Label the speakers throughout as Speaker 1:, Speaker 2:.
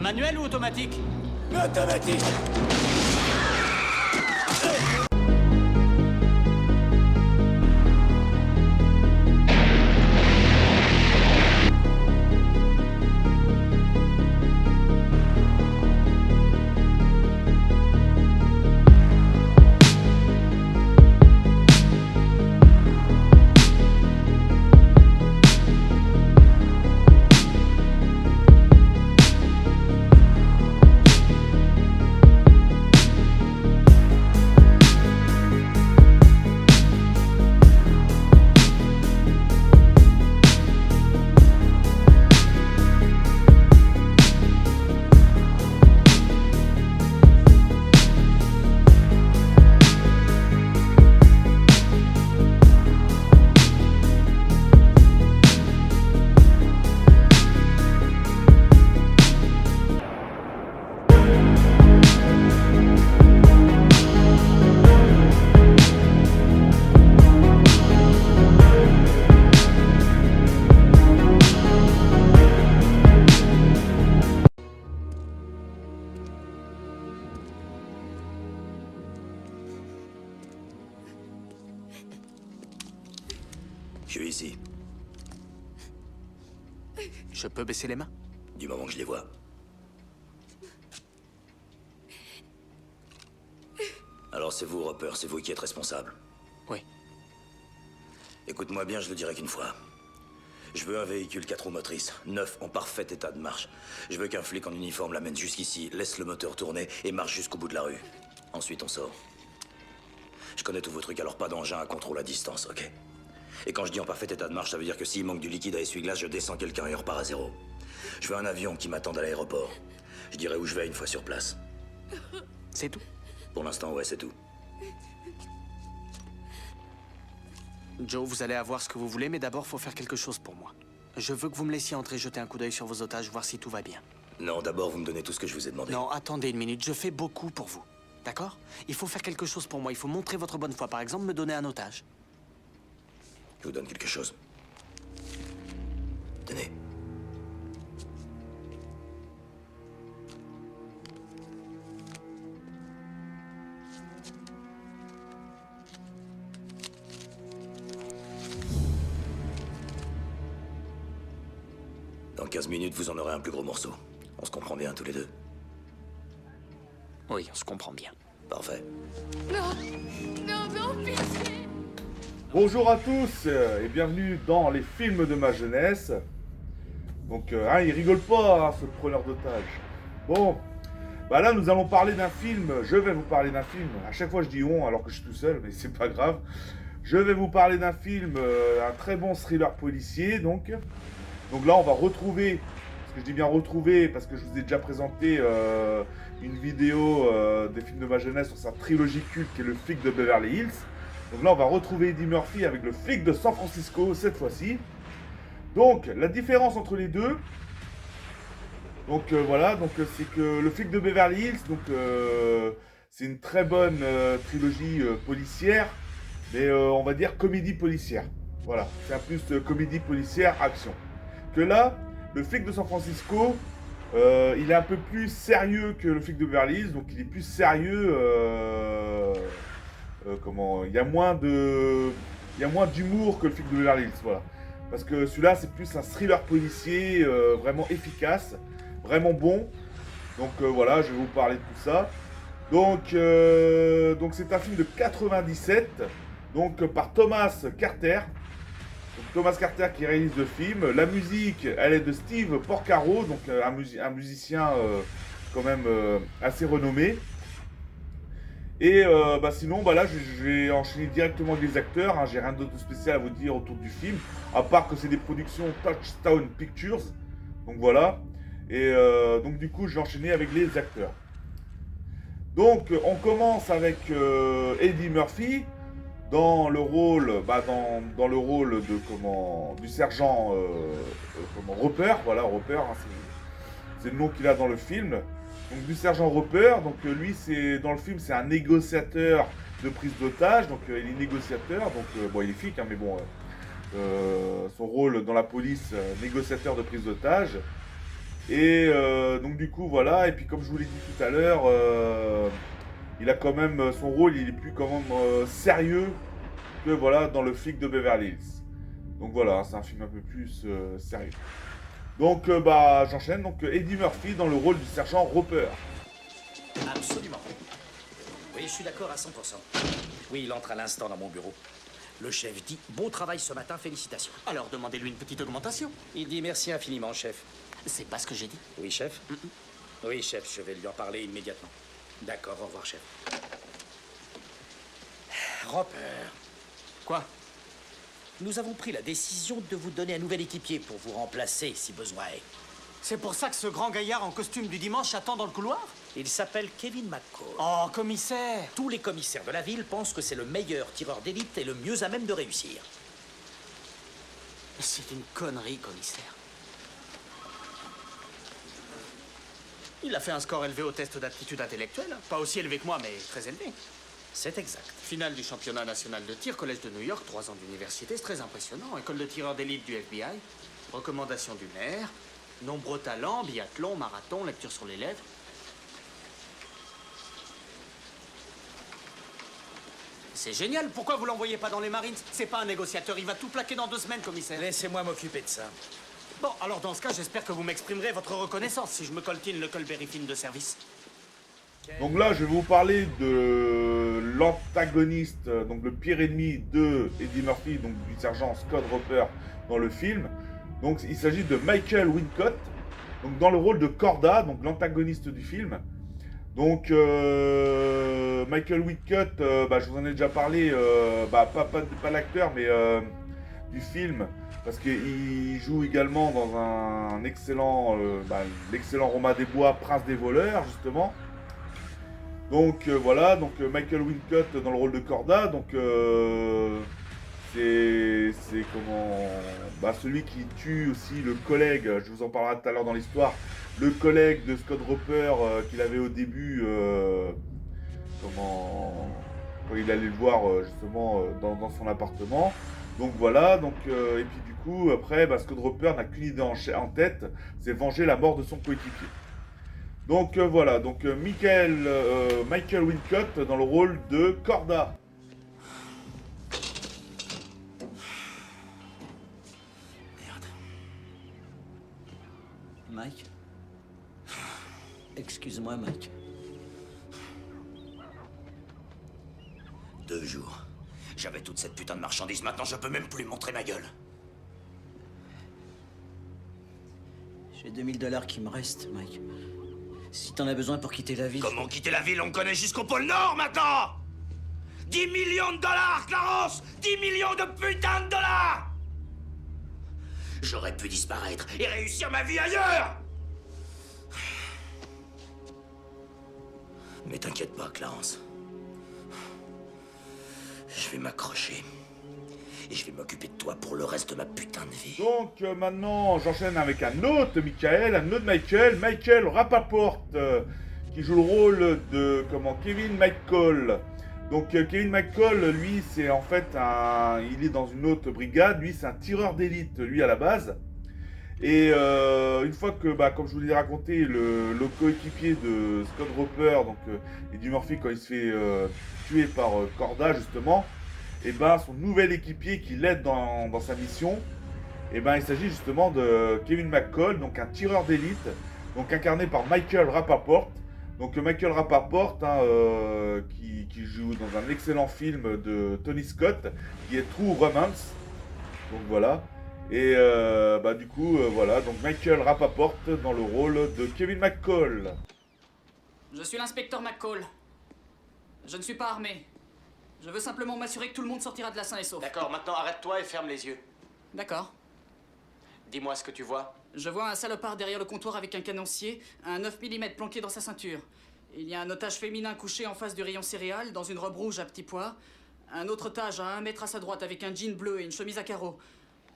Speaker 1: Manuel ou automatique?
Speaker 2: Automatique. Je suis ici,
Speaker 1: Je peux baisser les mains?
Speaker 2: du moment que je les vois. Alors c'est vous, Roper, c'est vous qui êtes responsable.
Speaker 1: Oui.
Speaker 2: Écoute-moi bien, je le dirai qu'une fois. Je veux un véhicule 4 roues motrices, neuf, en parfait état de marche. Je veux qu'un flic en uniforme l'amène jusqu'ici, laisse le moteur tourner et marche jusqu'au bout de la rue. Ensuite, on sort. Je connais tous vos trucs, alors pas d'engin à contrôle à distance, ok? Et quand je dis en parfait état de marche, ça veut dire que s'il manque du liquide à essuie-glace, je descends quelqu'un et on repart à zéro. Je veux un avion qui m'attende à l'aéroport. Je dirai où je vais une fois sur place.
Speaker 1: C'est tout?
Speaker 2: Pour l'instant, ouais, c'est tout.
Speaker 1: Joe, vous allez avoir ce que vous voulez, mais d'abord, faut faire quelque chose pour moi. Je veux que vous me laissiez entrer jeter un coup d'œil sur vos otages, voir si tout va bien.
Speaker 2: Non, d'abord, vous me donnez tout ce que je vous ai demandé.
Speaker 1: Non, attendez une minute, je fais beaucoup pour vous. D'accord? Il faut faire quelque chose pour moi, il faut montrer votre bonne foi. Par exemple, me donner un otage.
Speaker 2: Je vous donne quelque chose. Tenez. Dans 15 minutes, vous en aurez un plus gros morceau. On se comprend bien tous les deux.
Speaker 1: Oui, on se comprend bien.
Speaker 2: Parfait.
Speaker 3: Non, non, non, pitié.
Speaker 4: Bonjour à tous et bienvenue dans les films de ma jeunesse. Donc, il rigole pas, hein, ce preneur d'otage. Bon, bah là nous allons parler d'un film. Je vais vous parler d'un film. À chaque fois je dis on alors que je suis tout seul, mais c'est pas grave. Je vais vous parler d'un film, un très bon thriller policier. Donc là on va retrouver, parce que je dis bien retrouver, parce que je vous ai déjà présenté une vidéo des films de ma jeunesse sur sa trilogie culte qui est Le Flic de Beverly Hills. Donc là, on va retrouver Eddie Murphy avec Le Flic de San Francisco, cette fois-ci. Donc, la différence entre les deux, donc voilà, donc c'est que Le Flic de Beverly Hills, donc c'est une très bonne trilogie policière, mais on va dire comédie policière. Voilà, c'est un plus comédie policière action. Que là, Le Flic de San Francisco, il est un peu plus sérieux que Le Flic de Beverly Hills, donc il est plus sérieux. Il y a moins d'humour que Le Flic de Beverly Hills, voilà. Parce que celui-là, c'est plus un thriller policier vraiment efficace, vraiment bon. Donc voilà, je vais vous parler de tout ça. Donc c'est un film de 97, donc par Thomas Carter. Donc, Thomas Carter qui réalise le film. La musique, elle est de Steve Porcaro, donc un musicien quand même assez renommé. Et sinon, là, je vais enchaîner directement avec les acteurs. Hein. J'ai rien d'autre de spécial à vous dire autour du film, à part que c'est des productions Touchstone Pictures. Donc voilà. Et donc du coup, je vais enchaîner avec les acteurs. Donc, on commence avec Eddie Murphy dans le rôle, dans le rôle de du sergent Roper. Voilà, Roper, hein, c'est le nom qu'il a dans le film. Donc du sergent Roper, donc lui c'est dans le film c'est un négociateur de prise d'otage, donc il est négociateur, donc bon il est flic hein, mais bon son rôle dans la police négociateur de prise d'otage. Et donc du coup, voilà. Et puis comme je vous l'ai dit tout à l'heure, il a quand même son rôle, il est plus quand même sérieux que voilà dans le flic de Beverly Hills. Donc voilà, c'est un film un peu plus sérieux. Donc bah j'enchaîne. Donc Eddie Murphy dans le rôle du sergent Roper.
Speaker 5: Absolument. Oui, je suis d'accord à 100%. Oui, il entre à l'instant dans mon bureau. Le chef dit « Bon travail ce matin, félicitations
Speaker 1: Alors demandez-lui une petite augmentation. ».
Speaker 5: Il dit « Merci infiniment, chef
Speaker 1: C'est pas ce que j'ai dit. ».
Speaker 5: Oui, chef Oui, chef, je vais lui en parler immédiatement. D'accord, au revoir, chef. Roper,
Speaker 1: Quoi?
Speaker 5: nous avons pris la décision de vous donner un nouvel équipier pour vous remplacer si besoin est.
Speaker 1: C'est pour ça que ce grand gaillard en costume du dimanche attend dans le couloir?
Speaker 5: Il s'appelle Kevin McCall.
Speaker 1: Oh, commissaire!
Speaker 5: Tous les commissaires de la ville pensent que c'est le meilleur tireur d'élite et le mieux à même de réussir.
Speaker 1: C'est une connerie, commissaire. Il a fait un score élevé au test d'aptitude intellectuelle. Pas aussi élevé que moi, mais très élevé.
Speaker 5: C'est exact.
Speaker 1: Finale du championnat national de tir, collège de New York, 3 ans d'université, c'est très impressionnant. École de tireur d'élite du FBI, recommandation du maire, nombreux talents, biathlon, marathon, lecture sur les lèvres. C'est génial, pourquoi vous l'envoyez pas dans les Marines? C'est pas un négociateur, il va tout plaquer dans 2 semaines, commissaire.
Speaker 5: Laissez-moi m'occuper de ça.
Speaker 1: Bon, alors dans ce cas, j'espère que vous m'exprimerez votre reconnaissance si je me coltine le Colberry film de service.
Speaker 4: Donc là, je vais vous parler de l'antagoniste, donc le pire ennemi de Eddie Murphy, donc du sergent Scott Roper dans le film. Donc il s'agit de Michael Wincott, donc dans le rôle de Corda, donc l'antagoniste du film. Donc Michael Wincott, je vous en ai déjà parlé, pas l'acteur, mais du film, parce qu'il joue également dans un excellent, l'excellent Romain des Bois, Prince des voleurs, justement. Donc voilà, donc Michael Wincott dans le rôle de Corda, donc c'est comment, celui qui tue aussi le collègue, je vous en parlerai tout à l'heure dans l'histoire, le collègue de Scott Roper qu'il avait au début, quand il allait le voir justement dans son appartement. Donc voilà, donc et puis du coup après Scott Roper n'a qu'une idée en tête, c'est venger la mort de son coéquipier. Donc voilà, donc Michael Wincott dans le rôle de Corda.
Speaker 5: Merde. Mike? Excuse-moi, Mike.
Speaker 2: 2 jours. J'avais toute cette putain de marchandise, maintenant je peux même plus montrer ma gueule.
Speaker 6: J'ai 2000 $ qui me restent, Mike. Si t'en as besoin pour quitter la ville...
Speaker 2: Comment quitter la ville? On me connaît jusqu'au pôle Nord maintenant! 10 millions de dollars, Clarence! 10 millions de putain de dollars! J'aurais pu disparaître et réussir ma vie ailleurs! Mais t'inquiète pas, Clarence. Je vais m'accrocher. Et je vais m'occuper de toi pour le reste de ma putain de vie.
Speaker 4: Donc maintenant, j'enchaîne avec un autre Michael Rapaport, qui joue le rôle de Kevin McCall. Donc Kevin McCall, lui, c'est en fait il est dans une autre brigade. Lui, c'est un tireur d'élite, lui à la base. Et une fois que, comme je vous l'ai raconté, le coéquipier de Scott Roper, donc Eddie Murphy, quand il se fait tuer par Corda justement, et son nouvel équipier qui l'aide dans sa mission, il s'agit justement de Kevin McCall, donc un tireur d'élite, donc incarné par Michael Rapaport. Donc Michael Rapaport, qui joue dans un excellent film de Tony Scott, qui est True Romance. Donc voilà. Et du coup, voilà, donc Michael Rapaport dans le rôle de Kevin McCall.
Speaker 7: Je suis l'inspecteur McCall. Je ne suis pas armé. Je veux simplement m'assurer que tout le monde sortira de là sain et sauf.
Speaker 1: D'accord, maintenant arrête-toi et ferme les yeux.
Speaker 7: D'accord.
Speaker 1: Dis-moi ce que tu vois.
Speaker 7: Je vois un salopard derrière le comptoir avec un canoncier, un 9 mm planqué dans sa ceinture. Il y a un otage féminin couché en face du rayon céréales, dans une robe rouge à petits pois. Un autre otage à 1 mètre à sa droite avec un jean bleu et une chemise à carreaux.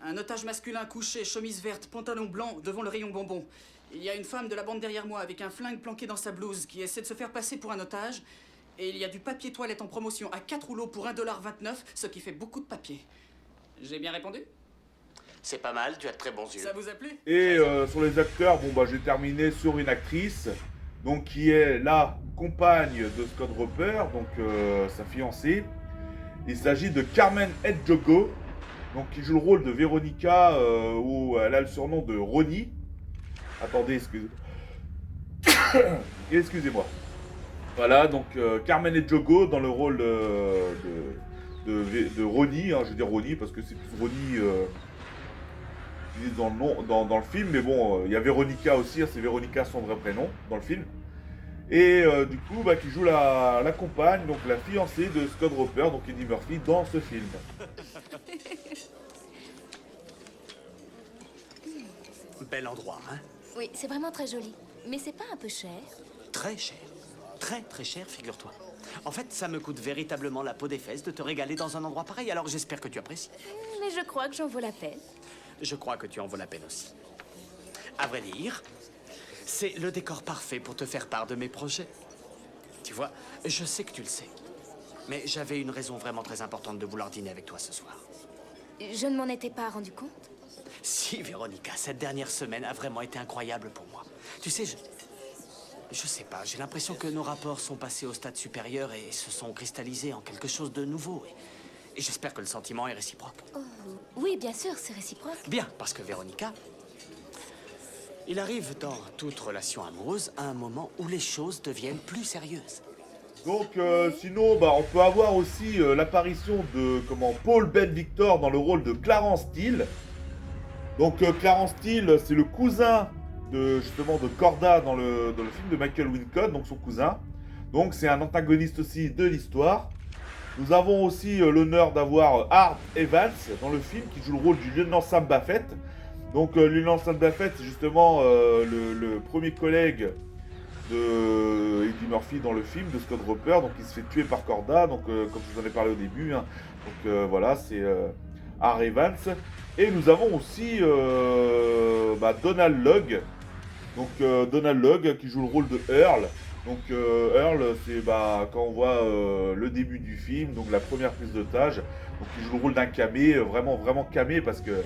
Speaker 7: Un otage masculin couché, chemise verte, pantalon blanc, devant le rayon bonbons. Il y a une femme de la bande derrière moi avec un flingue planqué dans sa blouse qui essaie de se faire passer pour un otage. Et il y a du papier toilette en promotion à 4 rouleaux pour 1,29 $, ce qui fait beaucoup de papier. J'ai bien répondu?
Speaker 1: C'est pas mal, tu as de très bons yeux.
Speaker 7: Ça vous a plu?
Speaker 4: Et sur les acteurs, bon bah j'ai terminé sur une actrice, donc qui est la compagne de Scott Roper, donc sa fiancée. Il s'agit de Carmen Ejogo, donc qui joue le rôle de Veronica, où elle a le surnom de Ronnie. Attendez, excusez-moi. Voilà, donc Carmen Ejogo dans le rôle de Ronnie, hein, je veux dire Ronnie parce que c'est plus Ronnie dans le nom, dans le film, mais bon, il y a Veronica aussi, hein, c'est Veronica son vrai prénom dans le film. Et du coup, bah, qui joue la compagne, donc la fiancée de Scott Roper, donc Eddie Murphy, dans ce film.
Speaker 1: Bel endroit, hein?
Speaker 3: Oui, c'est vraiment très joli. Mais c'est pas un peu cher?
Speaker 1: Très cher. Très très cher, figure-toi. En fait, ça me coûte véritablement la peau des fesses de te régaler dans un endroit pareil, alors j'espère que tu apprécies.
Speaker 3: Mais je crois que j'en vaut la peine.
Speaker 1: Je crois que tu en vaux la peine aussi. À vrai dire, c'est le décor parfait pour te faire part de mes projets. Tu vois, je sais que tu le sais. Mais j'avais une raison vraiment très importante de vouloir dîner avec toi ce soir.
Speaker 3: Je ne m'en étais pas rendu compte.
Speaker 1: Si, Véronica, cette dernière semaine a vraiment été incroyable pour moi. Tu sais, je sais pas, j'ai l'impression que nos rapports sont passés au stade supérieur et se sont cristallisés en quelque chose de nouveau. Et j'espère que le sentiment est réciproque.
Speaker 3: Oh, oui, bien sûr, c'est réciproque.
Speaker 1: Bien, parce que Véronica, il arrive dans toute relation amoureuse à un moment où les choses deviennent plus sérieuses.
Speaker 4: Donc sinon, bah, on peut avoir aussi l'apparition de Paul Ben Victor dans le rôle de Clarence Steele. Donc Clarence Steele, c'est le cousin de Corda dans le film de Michael Wincott, donc son cousin. Donc c'est un antagoniste aussi de l'histoire. Nous avons aussi l'honneur d'avoir Art Evans dans le film qui joue le rôle du lieutenant Sam Baffett. Donc le lieutenant Sam Baffett, c'est justement le premier collègue de Eddie Murphy dans le film de Scott Roper, donc il se fait tuer par Corda, donc comme je vous en ai parlé au début, hein. Donc voilà, c'est Art Evans. Et nous avons aussi Donald Logue, donc Donald Logue qui joue le rôle de Earl. Donc Earl, c'est quand on voit le début du film, donc la première prise d'otage, donc il joue le rôle d'un camé, vraiment camé parce que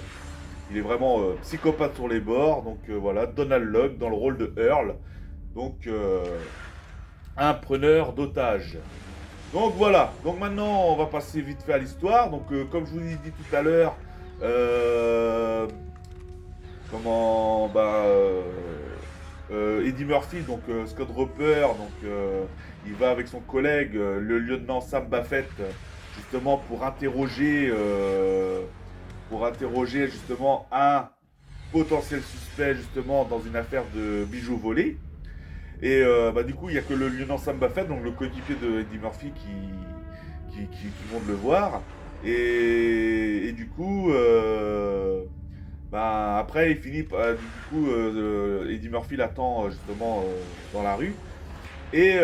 Speaker 4: il est vraiment psychopathe sur les bords. Donc voilà, Donald Logue dans le rôle de Earl. Donc, un preneur d'otages. Donc voilà, donc maintenant on va passer vite fait à l'histoire. Donc comme je vous l'ai dit tout à l'heure, Eddie Murphy, donc Scott Roper, donc il va avec son collègue, le lieutenant Sam Baffett, justement pour interroger justement un potentiel suspect justement dans une affaire de bijoux volés. Et du coup, il n'y a que le lieutenant Sam Baffett, donc le coéquipier de Eddie Murphy, qui vont le voir. Et du coup, après, il finit. Eddie Murphy l'attend justement dans la rue. Et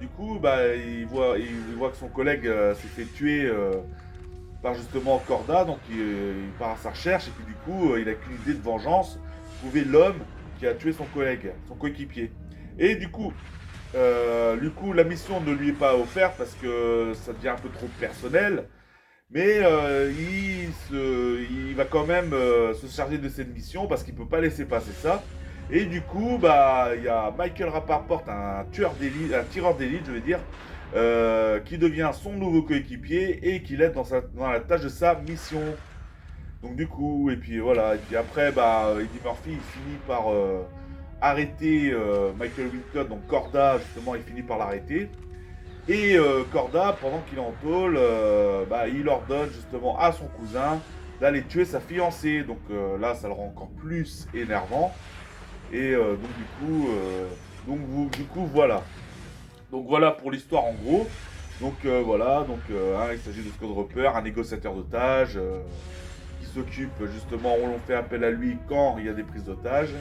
Speaker 4: du coup, il voit que son collègue s'est fait tuer par justement Corda, donc il part à sa recherche. Et puis du coup, il n'a qu'une idée de vengeance, trouver l'homme qui a tué son collègue, son coéquipier. Et du coup, la mission ne lui est pas offerte parce que ça devient un peu trop personnel. Mais il va quand même se charger de cette mission parce qu'il ne peut pas laisser passer ça. Et du coup, il y a Michael Rapaport, un tireur d'élite, je vais dire, qui devient son nouveau coéquipier et qui l'aide dans la tâche de sa mission. Donc du coup, et puis voilà, et puis après, Eddie Murphy, il finit par arrêter Michael Wincott, donc Corda, justement, il finit par l'arrêter. Et Corda, pendant qu'il est en tôle, il ordonne justement à son cousin d'aller tuer sa fiancée. Donc là, ça le rend encore plus énervant. Et du coup, voilà. Donc voilà pour l'histoire en gros. Donc il s'agit de Scott Roper, un négociateur d'otages, qui s'occupe justement, on fait appel à lui quand il y a des prises d'otages.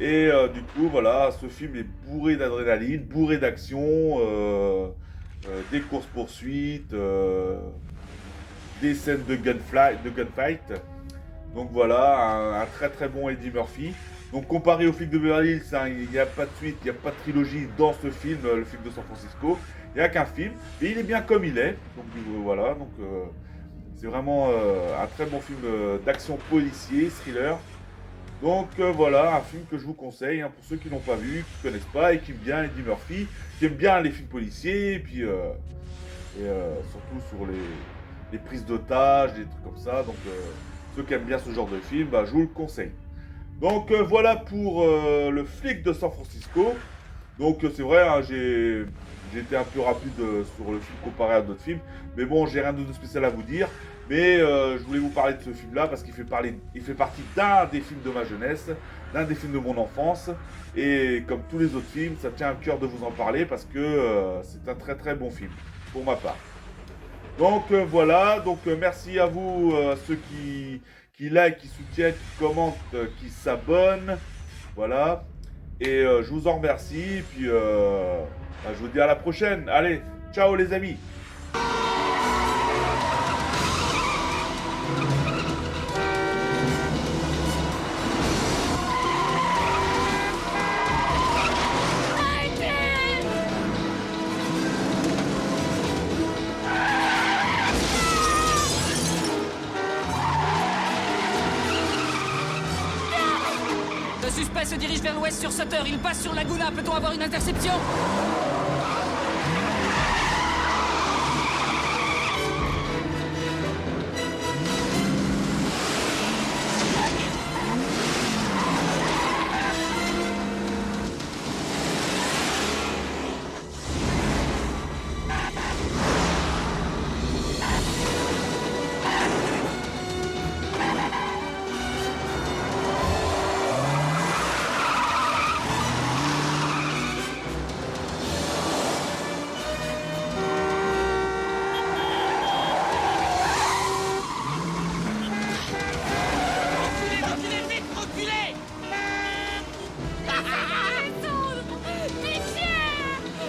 Speaker 4: Et du coup, voilà, ce film est bourré d'adrénaline, bourré d'action, des courses-poursuites, des scènes de gunfight. Donc voilà, un très très bon Eddie Murphy. Donc comparé au film de Beverly Hills, il n'y a pas de suite, il n'y a pas de trilogie dans ce film, le film de San Francisco. Il n'y a qu'un film, et il est bien comme il est. Donc voilà, C'est vraiment un très bon film d'action policier, thriller. Donc voilà, un film que je vous conseille hein, pour ceux qui n'ont pas vu, qui ne connaissent pas et qui aiment bien Eddie Murphy, qui aiment bien les films policiers et puis surtout sur les prises d'otages, des trucs comme ça. Donc ceux qui aiment bien ce genre de film, bah, je vous le conseille. Donc voilà pour le flic de San Francisco. Donc c'est vrai, hein, j'ai été un peu rapide sur le film comparé à d'autres films, mais bon, j'ai rien de spécial à vous dire. Mais je voulais vous parler de ce film-là parce qu'il fait partie d'un des films de ma jeunesse, d'un des films de mon enfance. Et comme tous les autres films, ça tient à cœur de vous en parler parce que c'est un très très bon film, pour ma part. Donc voilà, donc merci à vous, ceux qui like, qui soutiennent, qui commentent, qui s'abonnent. Voilà. Et je vous en remercie. Et puis bah, je vous dis à la prochaine. Allez, ciao les amis.
Speaker 7: Le suspect se dirige vers l'ouest sur Sutter. Il passe sur Laguna. Peut-on avoir une interception?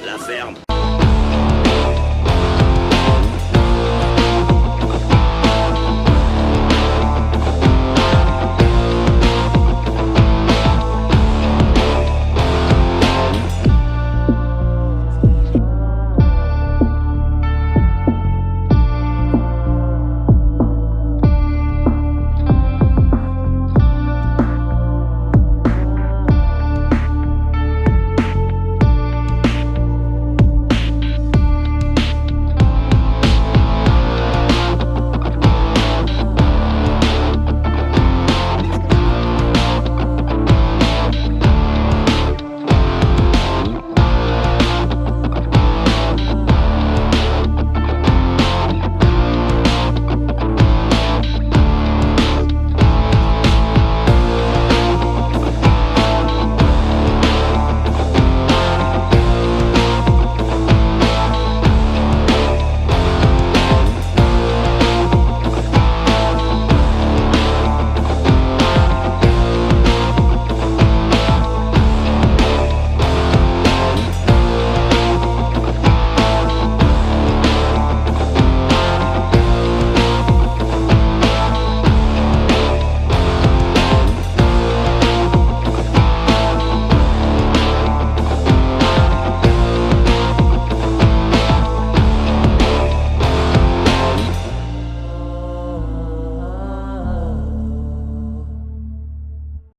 Speaker 2: La ferme.